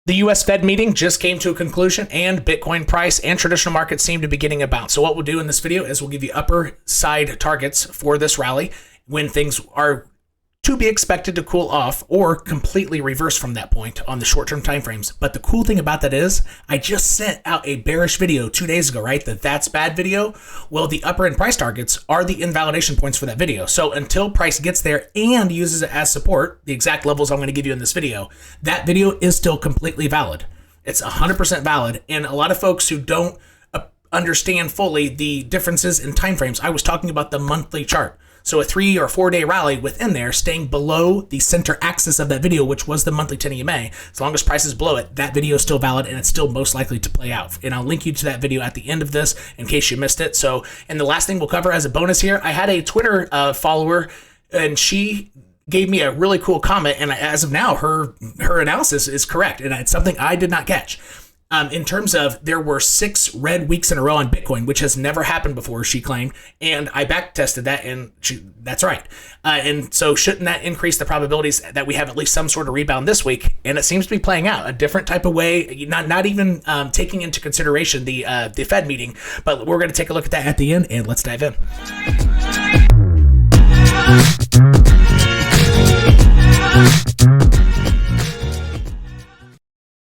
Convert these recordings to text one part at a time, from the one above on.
The US Fed meeting just came to a conclusion, and Bitcoin price and traditional markets seem to be getting a bounce. So what we'll do in this video is we'll give you upper side targets for this rally when things are to be expected to cool off or completely reverse from that point on the short-term timeframes. But the cool thing about that is I just sent out a bearish video 2 days ago, right? That's bad video. Well, the upper end price targets are the invalidation points for that video. So until price gets there and uses it as support, the exact levels I'm going to give you in this video, that video is still completely valid. It's 100% valid. And a lot of folks who don't understand fully the differences in timeframes, I was talking about the monthly chart. So a 3 or 4 day rally within there, staying below the center axis of that video, which was the monthly 10 EMA. As long as price is below it, that video is still valid and it's still most likely to play out. And I'll link you to that video at the end of this in case you missed it. So, and the last thing we'll cover as a bonus here, I had a Twitter follower and she gave me a really cool comment. And as of now, her analysis is correct. And it's something I did not catch. In terms of there were 6 red weeks in a row on Bitcoin, which has never happened before, she claimed, and I back tested that, and that's right. And so shouldn't that increase the probabilities that we have at least some sort of rebound this week? And it seems to be playing out a different type of way, not even taking into consideration the Fed meeting, but we're going to take a look at that at the end, and let's dive in.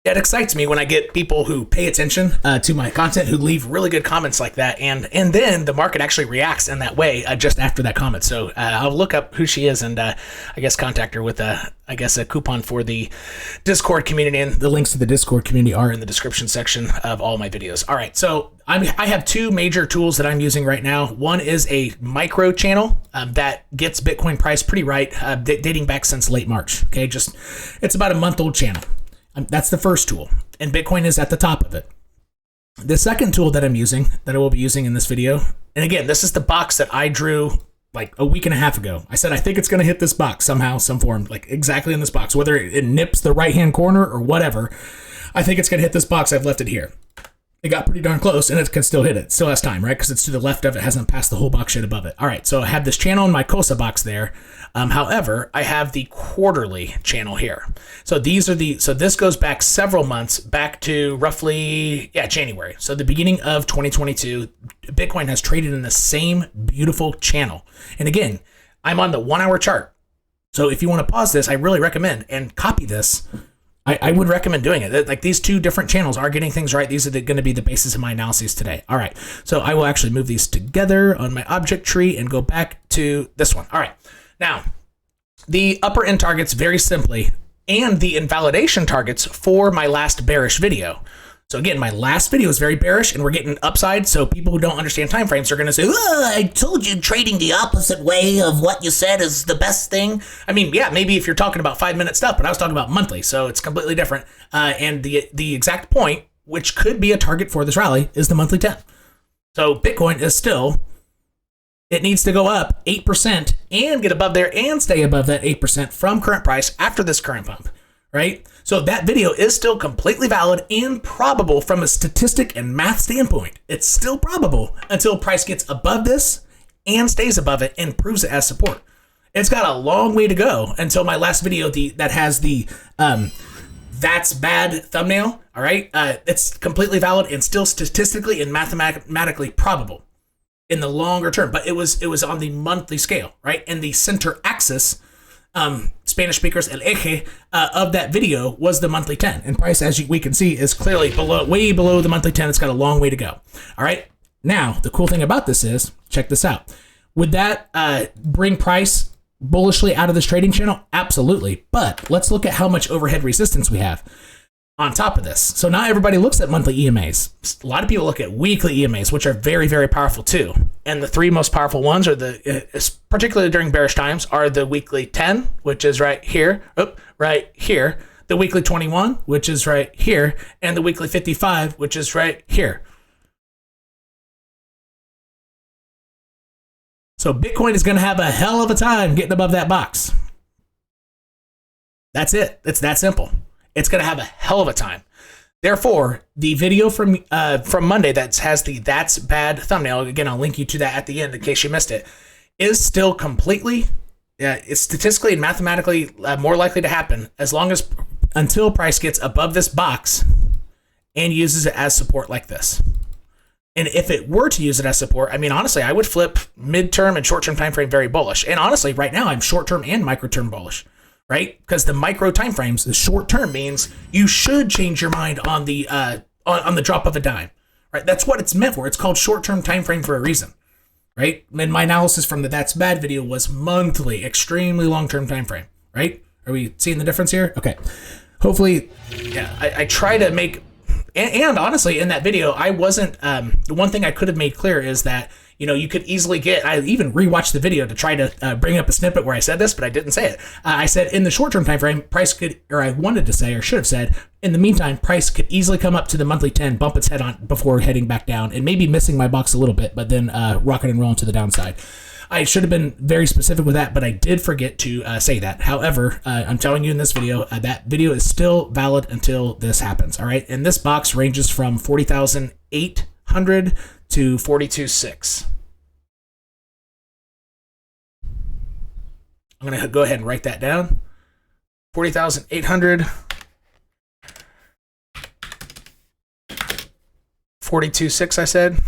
It excites me when I get people who pay attention to my content, who leave really good comments like that, and then the market actually reacts in that way just after that comment. So I'll look up who she is and I guess contact her with a coupon for the Discord community, and the links to the Discord community are in the description section of all my videos. All right, so I have 2 major tools that I'm using right now. One is a micro channel that gets Bitcoin price pretty right, dating back since late March. Okay, it's about a month-old channel. That's the first tool, and Bitcoin is at the top of it. The second tool that I'm using, that I will be using in this video, and again, this is the box that I drew like a week and a half ago. I said, I think it's going to hit this box somehow, some form, like exactly in this box, whether it nips the right-hand corner or whatever. I think it's going to hit this box. I've left it here. It got pretty darn close, and it can still hit it. Still has time, right? Because it's to the left of it, hasn't passed the whole box yet above it. All right, so I have this channel in my Cosa box there. However, I have the quarterly channel here. So this goes back several months, back to roughly, January. So the beginning of 2022, Bitcoin has traded in the same beautiful channel. And again, I'm on the 1 hour chart. So if you want to pause this, I really recommend and copy this. I would recommend doing it. Like these 2 different channels are getting things right. These are going to be the basis of my analyses today. All right. So I will actually move these together on my object tree and go back to this one. All right. Now, the upper end targets very simply, and the invalidation targets for my last bearish video. So again, my last video is very bearish and we're getting upside. So people who don't understand timeframes are going to say, I told you trading the opposite way of what you said is the best thing. I mean, yeah, maybe if you're talking about 5-minute stuff, but I was talking about monthly. So it's completely different. And the exact point, which could be a target for this rally, is the monthly 10. So Bitcoin is still, it needs to go up 8% and get above there and stay above that 8% from current price after this current pump. Right? So that video is still completely valid and probable from a statistic and math standpoint. It's still probable until price gets above this and stays above it and proves it as support. It's got a long way to go until my last video that has the that's bad thumbnail. All right. It's completely valid and still statistically and mathematically probable in the longer term. But it was on the monthly scale, right? And the center axis, Spanish speakers, el eje of that video was the monthly 10. And price, as we can see, is clearly way below the monthly 10. It's got a long way to go. All right. Now, the cool thing about this is, check this out. Would that bring price bullishly out of this trading channel? Absolutely. But let's look at how much overhead resistance we have on top of this. So not everybody looks at monthly EMAs. A lot of people look at weekly EMAs, which are very, very powerful too. And the 3 most powerful ones are particularly during bearish times, are the weekly 10, which is right here, the weekly 21, which is right here, and the weekly 55, which is right here. So Bitcoin is going to have a hell of a time getting above that box. That's it. It's that simple. It's going to have a hell of a time. Therefore, the video from Monday that has the "That's Bad" thumbnail, again, I'll link you to that at the end in case you missed it, is still completely, it's statistically and mathematically more likely to happen as long as until price gets above this box and uses it as support like this. And if it were to use it as support, I mean, honestly, I would flip midterm and short-term time frame very bullish. And honestly, right now, I'm short-term and micro-term bullish, right? Because the micro time frames, the short-term means you should change your mind on the drop of a dime, right? That's what it's meant for. It's called short-term time frame for a reason, right? And my analysis from the That's Bad video was monthly, extremely long-term time frame, right? Are we seeing the difference here? Okay. Hopefully, yeah, I try to make, and honestly, in that video, I wasn't, the one thing I could have made clear is that, you know, you could easily get, I even rewatched the video to try to bring up a snippet where I said this, but I didn't say it. I said in the short-term time frame, price could, or I wanted to say, or should have said, in the meantime, price could easily come up to the monthly 10, bump its head on before heading back down, and maybe missing my box a little bit, but then rocket and rolling to the downside. I should have been very specific with that, but I did forget to say that. However, I'm telling you in this video, that video is still valid until this happens, all right? And this box ranges from 40,800 to 42.6. I'm going to go ahead and write that down. 40,800, 42.6, I said.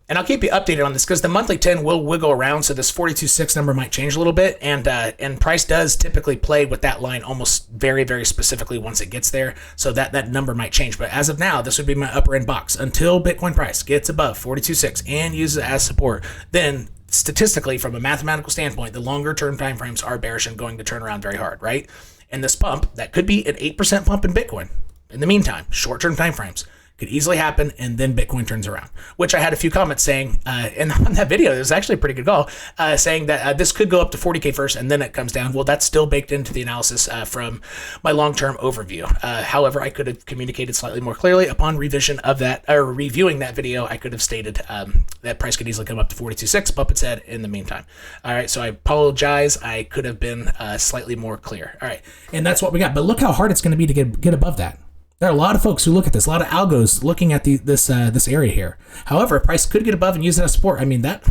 And I'll keep you updated on this because the monthly 10 will wiggle around, so this 42.6 number might change a little bit, and price does typically play with that line almost very, very specifically once it gets there, so that number might change. But as of now, this would be my upper end box until Bitcoin price gets above 42.6 and uses it as support. Then statistically, from a mathematical standpoint, the longer term time frames are bearish and going to turn around very hard, right? And this pump, that could be an 8% pump in Bitcoin. In the meantime, short-term time frames could easily happen, and then Bitcoin turns around, which I had a few comments saying, and on that video, it was actually a pretty good call, saying that this could go up to 40K first, and then it comes down. Well, that's still baked into the analysis from my long-term overview. However, I could have communicated slightly more clearly upon revision of that, or reviewing that video. I could have stated that price could easily come up to 42.6, bump its head in the meantime. All right, so I apologize. I could have been slightly more clear. All right, and that's what we got. But look how hard it's going to be to get above that. There are a lot of folks who look at this, a lot of algos looking at this area here. However, if price could get above and use that as support, I mean, that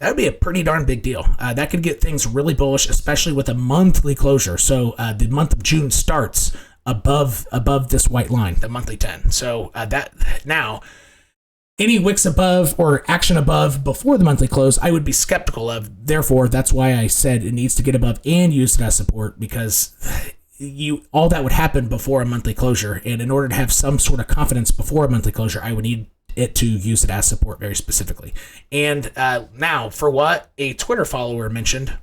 would be a pretty darn big deal. That could get things really bullish, especially with a monthly closure. So the month of June starts above this white line, the monthly 10. So that now, any wicks above or action above before the monthly close, I would be skeptical of. Therefore, that's why I said it needs to get above and use it as support, because all that would happen before a monthly closure, and in order to have some sort of confidence before a monthly closure, I would need it to use it as support very specifically. And now, for what a Twitter follower mentioned,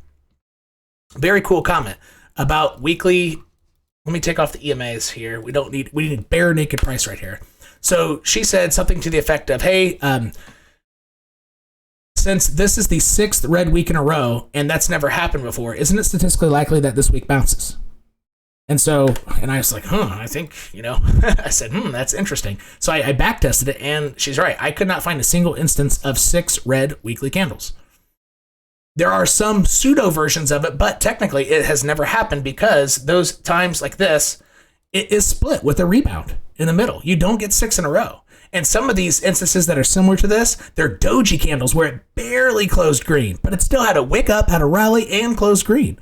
very cool comment about weekly. Let me take off the EMAs here. We need bare naked price right here. So she said something to the effect of, "Hey, since this is the 6th red week in a row, and that's never happened before, isn't it statistically likely that this week bounces?" And I was like, I think, I said, that's interesting. So I back tested it, and she's right. I could not find a single instance of 6 red weekly candles. There are some pseudo versions of it, but technically it has never happened, because those times like this, it is split with a rebound in the middle. You don't get 6 in a row. And some of these instances that are similar to this, they're doji candles where it barely closed green, but it still had a wick up, had a rally, and closed green.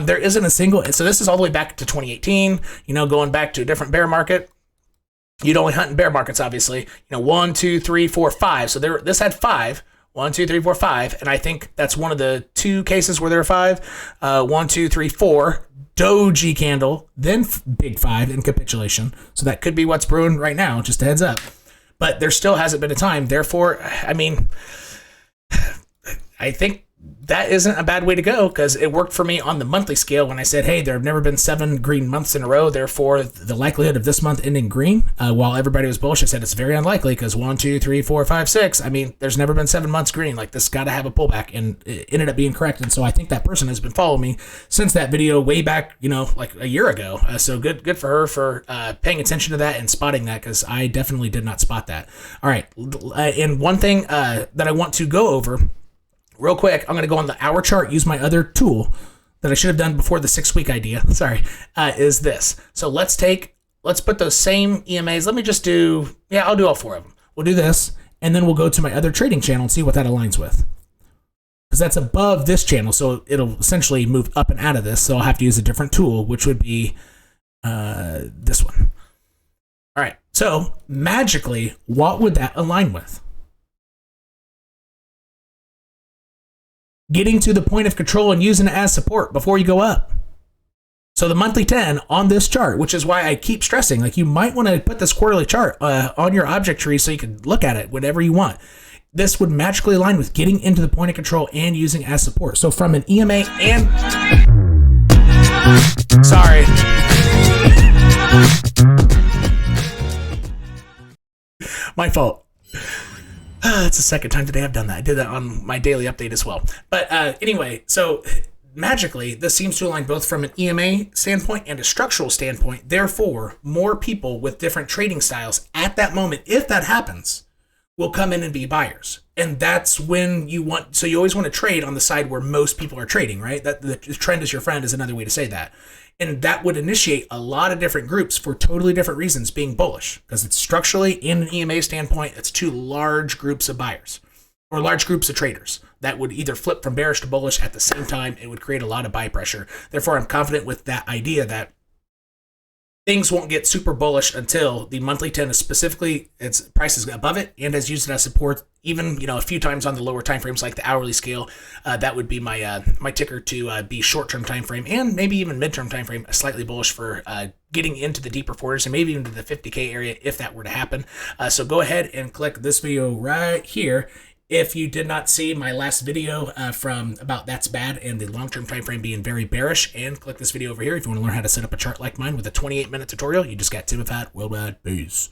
There isn't a single, so this is all the way back to 2018, going back to a different bear market. You'd only hunt in bear markets, obviously. 1, 2, 3, 4, 5. So this had 5. 1, 2, 3, 4, 5. And I think that's one of the 2 cases where there are 5. 1, 2, 3, 4. Doji candle, then big 5 in capitulation. So that could be what's brewing right now, just a heads up. But there still hasn't been a time. Therefore, I mean, I think that isn't a bad way to go, because it worked for me on the monthly scale when I said, hey, there have never been 7 green months in a row. Therefore, the likelihood of this month ending green, while everybody was bullish, I said it's very unlikely, because 1, 2, 3, 4, 5, 6. I mean, there's never been 7 months green. Like, this got to have a pullback, and it ended up being correct. And so I think that person has been following me since that video way back, like a year ago. So good for her for paying attention to that and spotting that, because I definitely did not spot that. All right. And one thing that I want to go over real quick, I'm going to go on the hour chart, use my other tool that I should have done before the 6-week idea, is this. So let's put those same EMAs. Let me just I'll do all 4 of them. We'll do this, and then we'll go to my other trading channel and see what that aligns with. because that's above this channel. So it'll essentially move up and out of this. So I'll have to use a different tool, which would be this one. All right. So magically, what would that align with? Getting to the point of control and using it as support before you go up. So the monthly 10 on this chart, which is why I keep stressing, like you might want to put this quarterly chart on your object tree so you can look at it whenever you want. This would magically align with getting into the point of control and using as support. So from an EMA and... Sorry. My fault. It's the second time today I've done that. I did that on my daily update as well. But anyway, so magically, this seems to align both from an EMA standpoint and a structural standpoint. Therefore, more people with different trading styles at that moment, if that happens, will come in and be buyers. And that's when you want, so you always want to trade on the side where most people are trading, right? That the trend is your friend is another way to say that. And that would initiate a lot of different groups for totally different reasons being bullish, because it's structurally, in an EMA standpoint, it's two large groups of buyers or large groups of traders that would either flip from bearish to bullish at the same time. It would create a lot of buy pressure. Therefore, I'm confident with that idea that things won't get super bullish until the monthly 10 is specifically, its price is above it and has used it as support, even, you know, a few times on the lower time frames like the hourly scale. That would be my my ticker to be short-term time frame and maybe even midterm time frame, slightly bullish for getting into the deeper 40s and maybe even to the 50K area if that were to happen. So go ahead and click this video right here. If you did not see my last video from about that's bad and the long-term time frame being very bearish, and click this video over here if you want to learn how to set up a chart like mine with a 28-minute tutorial. You just got Tim at Worldwide. Peace.